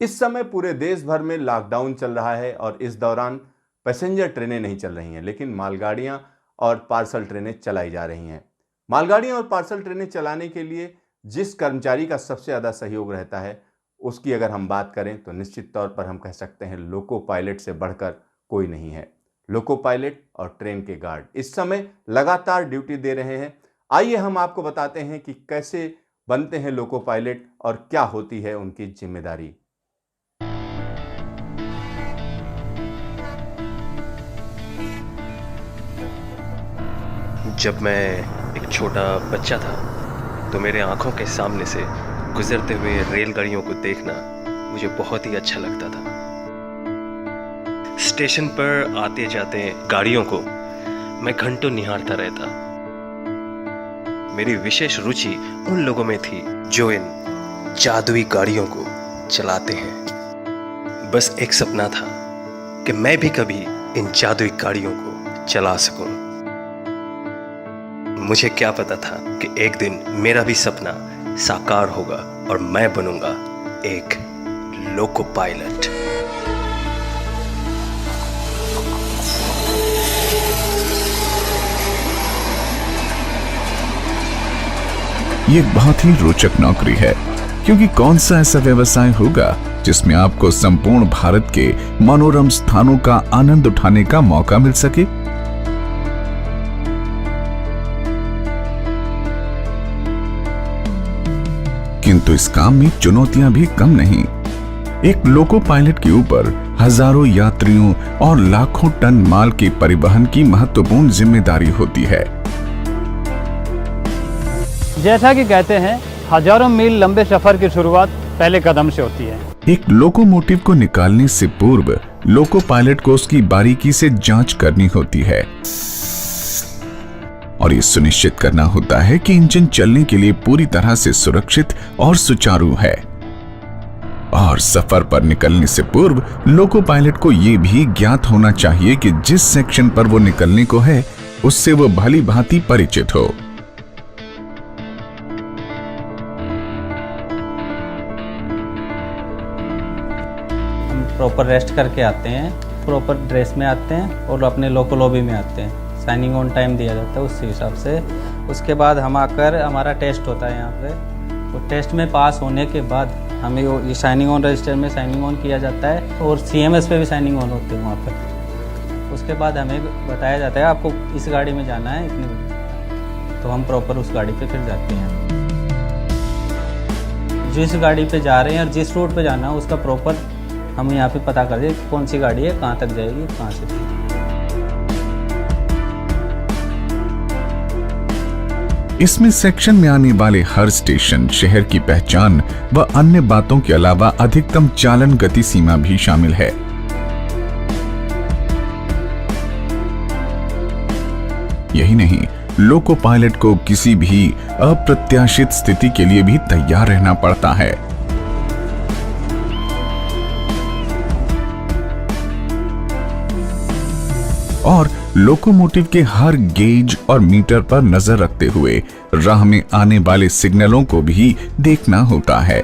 इस समय पूरे देश भर में लॉकडाउन चल रहा है और इस दौरान पैसेंजर ट्रेनें नहीं चल रही हैं, लेकिन मालगाड़ियां और पार्सल ट्रेनें चलाई जा रही हैं। मालगाड़ियां और पार्सल ट्रेनें चलाने के लिए जिस कर्मचारी का सबसे ज़्यादा सहयोग रहता है, उसकी अगर हम बात करें तो निश्चित तौर पर हम कह सकते हैं लोको पायलट से बढ़कर कोई नहीं है। लोको पायलट और ट्रेन के गार्ड इस समय लगातार ड्यूटी दे रहे हैं। आइए हम आपको बताते हैं कि कैसे बनते हैं लोको पायलट और क्या होती है उनकी जिम्मेदारी। जब मैं एक छोटा बच्चा था तो मेरे आंखों के सामने से गुजरते हुए रेलगाड़ियों को देखना मुझे बहुत ही अच्छा लगता था। स्टेशन पर आते जाते गाड़ियों को मैं घंटों निहारता रहता। मेरी विशेष रुचि उन लोगों में थी जो इन जादुई गाड़ियों को चलाते हैं। बस एक सपना था कि मैं भी कभी इन जादुई गाड़ियों को चला सकूं। मुझे क्या पता था कि एक दिन मेरा भी सपना साकार होगा और मैं बनूंगा एक लोको पायलट। ये एक बहुत ही रोचक नौकरी है, क्योंकि कौन सा ऐसा व्यवसाय होगा जिसमें आपको संपूर्ण भारत के मनोरम स्थानों का आनंद उठाने का मौका मिल सके। किंतु इस काम में चुनौतियां भी कम नहीं। एक लोको पायलट के ऊपर हजारों यात्रियों और लाखों टन माल के परिवहन की महत्वपूर्ण जिम्मेदारी होती है। जैसा कि कहते हैं, हजारों मील लंबे सफर की शुरुआत पहले कदम से होती है। एक लोकोमोटिव को निकालने से पूर्व लोको पायलट को उसकी बारीकी से जांच करनी होती है और ये सुनिश्चित करना होता है कि इंजन चलने के लिए पूरी तरह से सुरक्षित और सुचारू है। और सफर पर निकलने से पूर्व लोको पायलट को यह भी ज्ञात होना चाहिए कि जिस सेक्शन पर वो निकलने को है उससे वो भली भांति परिचित हो। हम प्रॉपर रेस्ट करके आते हैं, प्रॉपर ड्रेस में आते हैं और अपने लोको लॉबी में आते हैं। साइनिंग ऑन टाइम दिया जाता है उसी हिसाब से। उसके बाद हम आकर हमारा टेस्ट होता है यहाँ पे। तो टेस्ट में पास होने के बाद हमें ये साइनिंग ऑन रजिस्टर में साइनिंग ऑन किया जाता है और CMS पे भी साइनिंग ऑन होती है वहाँ पर। उसके बाद हमें बताया जाता है आपको इस गाड़ी में जाना है इतने बजे, तो हम प्रॉपर उस गाड़ी पर फिर जाते हैं। जिस गाड़ी पर जा रहे हैं और जिस रूट पर जाना है उसका प्रॉपर हम यहाँ पर पता कर दें कौन सी गाड़ी है, कहाँ तक जाएगी, कहाँ से। इसमें सेक्शन में आने वाले हर स्टेशन, शहर की पहचान व अन्य बातों के अलावा अधिकतम चालन गति सीमा भी शामिल है। यही नहीं, लोको पायलट को किसी भी अप्रत्याशित स्थिति के लिए भी तैयार रहना पड़ता है। और लोकोमोटिव के हर गेज और मीटर पर नजर रखते हुए राह में आने वाले सिग्नलों को भी देखना होता है।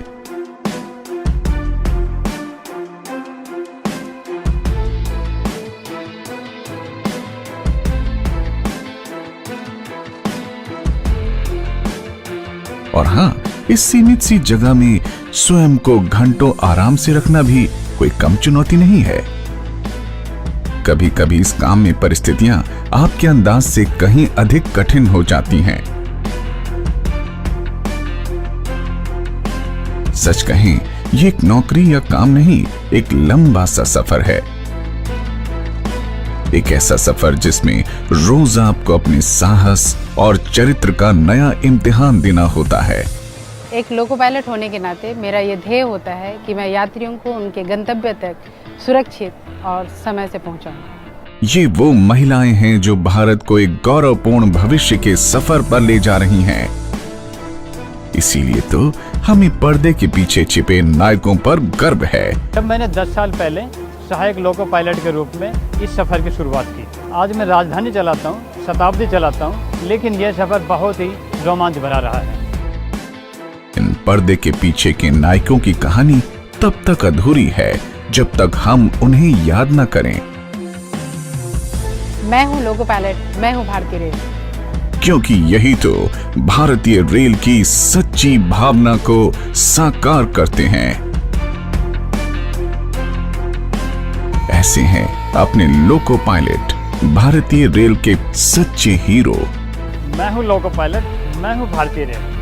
और हाँ, इस सीमित सी जगह में स्वयं को घंटों आराम से रखना भी कोई कम चुनौती नहीं है। कभी कभी इस काम में परिस्थितियां आपके अंदाज से कहीं अधिक कठिन हो जाती हैं। सच कहें, ये एक नौकरी या काम नहीं, एक लंबा सा सफर है। एक ऐसा सफर जिसमें रोज आपको अपने साहस और चरित्र का नया इम्तिहान देना होता है। एक लोको पायलट होने के नाते मेरा ये ध्येय होता है कि मैं यात्रियों को उनके गंतव्य तक सुरक्षित और समय से पहुंचाऊं। ये वो महिलाएं हैं जो भारत को एक गौरवपूर्ण भविष्य के सफर पर ले जा रही हैं। इसीलिए तो हमें पर्दे के पीछे छिपे नायकों पर गर्व है। जब मैंने 10 साल पहले सहायक लोको पायलट के रूप में इस सफर की शुरुआत की, आज मैं राजधानी चलाता हूँ, शताब्दी चलाता हूँ, लेकिन यह सफर बहुत ही रोमांच भरा रहा है। इन पर्दे के पीछे के नायकों की कहानी तब तक अधूरी है जब तक हम उन्हें याद न करें, मैं हूँ लोको पायलट, मैं हूँ भारतीय रेल। क्योंकि यही तो भारतीय रेल की सच्ची भावना को साकार करते हैं। ऐसे हैं अपने लोको पायलट, भारतीय रेल के सच्चे हीरो। मैं हूँ लोको पायलट, मैं हूँ भारतीय रेल।